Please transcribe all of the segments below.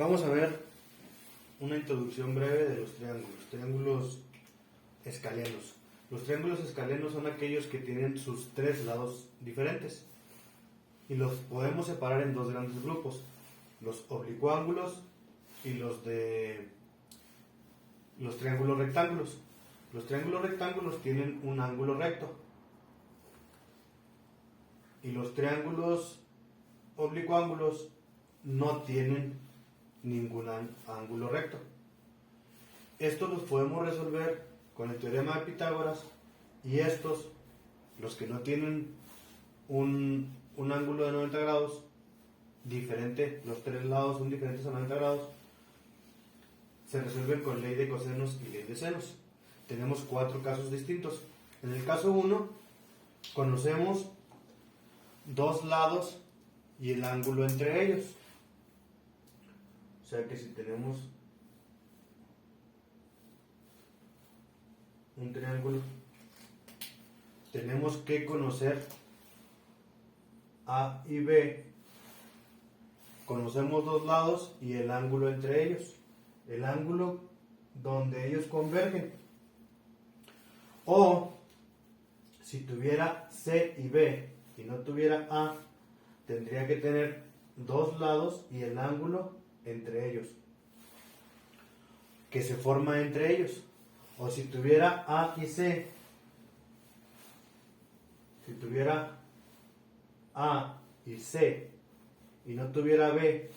Vamos a ver una introducción breve de los triángulos escalenos. Los triángulos escalenos son aquellos que tienen sus tres lados diferentes y los podemos separar en dos grandes grupos: los oblicuángulos y los triángulos rectángulos. Los triángulos rectángulos tienen un ángulo recto y los triángulos oblicuángulos no tienen ningún ángulo recto. Estos los podemos resolver con el teorema de Pitágoras, y estos, los que no tienen un ángulo de 90 grados diferente, los tres lados son diferentes a 90 grados, se resuelven con ley de cosenos y ley de senos. Tenemos cuatro casos distintos. En el caso 1 conocemos dos lados y el ángulo entre ellos. O sea que si tenemos un triángulo, tenemos que conocer A y B, conocemos dos lados y el ángulo entre ellos, el ángulo donde ellos convergen. O si tuviera C y B y no tuviera A, tendría que tener dos lados y el ángulo entre ellos, que se forma entre ellos. O si tuviera A y C, si tuviera A y C y no tuviera B,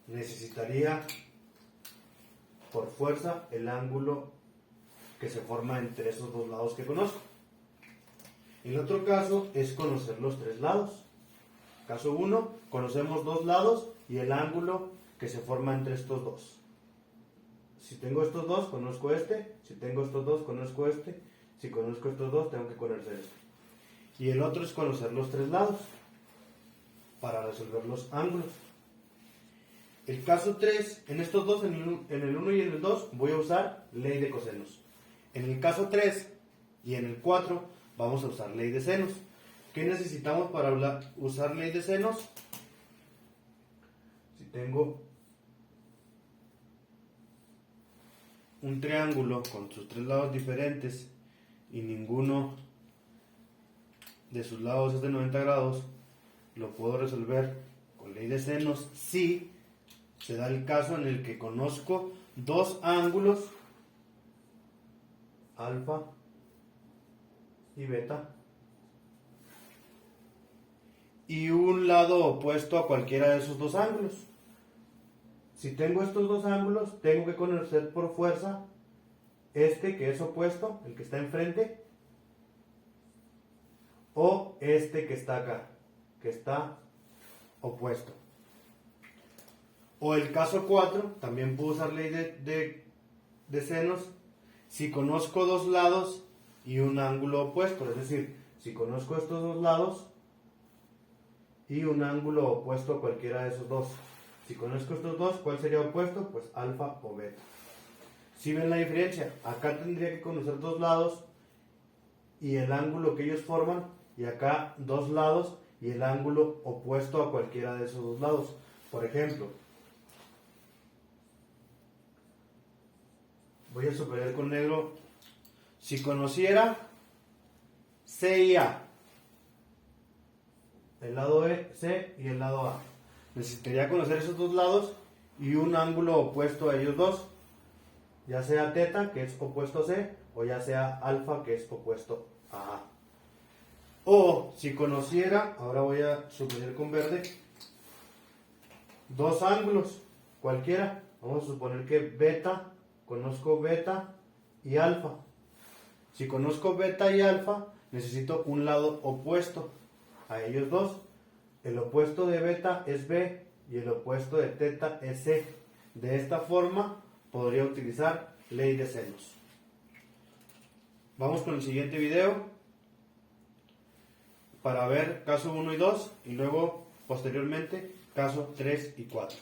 necesitaría por fuerza el ángulo que se forma entre esos dos lados que conozco. El otro caso es conocer los tres lados. Caso 1, conocemos dos lados y el ángulo que se forma entre estos dos. Si tengo estos dos, conozco este. Si tengo estos dos, conozco este. Si conozco estos dos, tengo que conocer este. Y el otro es conocer los tres lados para resolver los ángulos. El caso 3, en estos dos, en el 1 y en el 2, voy a usar ley de cosenos. En el caso 3 y en el 4 vamos a usar ley de senos. ¿Qué necesitamos para usar ley de senos? Si tengo un triángulo con sus tres lados diferentes y ninguno de sus lados es de 90 grados, lo puedo resolver con ley de senos si se da el caso en el que conozco dos ángulos, alfa y beta, y un lado opuesto a cualquiera de esos dos ángulos. Si tengo estos dos ángulos, tengo que conocer por fuerza este que es opuesto, el que está enfrente, o este que está acá, que está opuesto. O el caso 4, también puedo usar ley de senos si conozco dos lados y un ángulo opuesto. Es decir, si conozco estos dos lados y un ángulo opuesto a cualquiera de esos dos. Si conozco estos dos, ¿cuál sería opuesto? Pues alfa o beta. ¿Sí ven la diferencia? Acá tendría que conocer dos lados y el ángulo que ellos forman, y acá dos lados y el ángulo opuesto a cualquiera de esos dos lados. Por ejemplo, voy a subrayar con negro. Si conociera C y A, el lado C y el lado A, necesitaría conocer esos dos lados y un ángulo opuesto a ellos dos, ya sea teta, que es opuesto a C, o ya sea alfa, que es opuesto a A. O si conociera, ahora voy a subrayar con verde, dos ángulos cualquiera. Vamos a suponer que beta, conozco beta y alfa. Si conozco beta y alfa, necesito un lado opuesto a ellos dos. El opuesto de beta es B y el opuesto de teta es C. De esta forma podría utilizar ley de senos. Vamos con el siguiente video para ver caso 1 y 2 y luego posteriormente caso 3 y 4.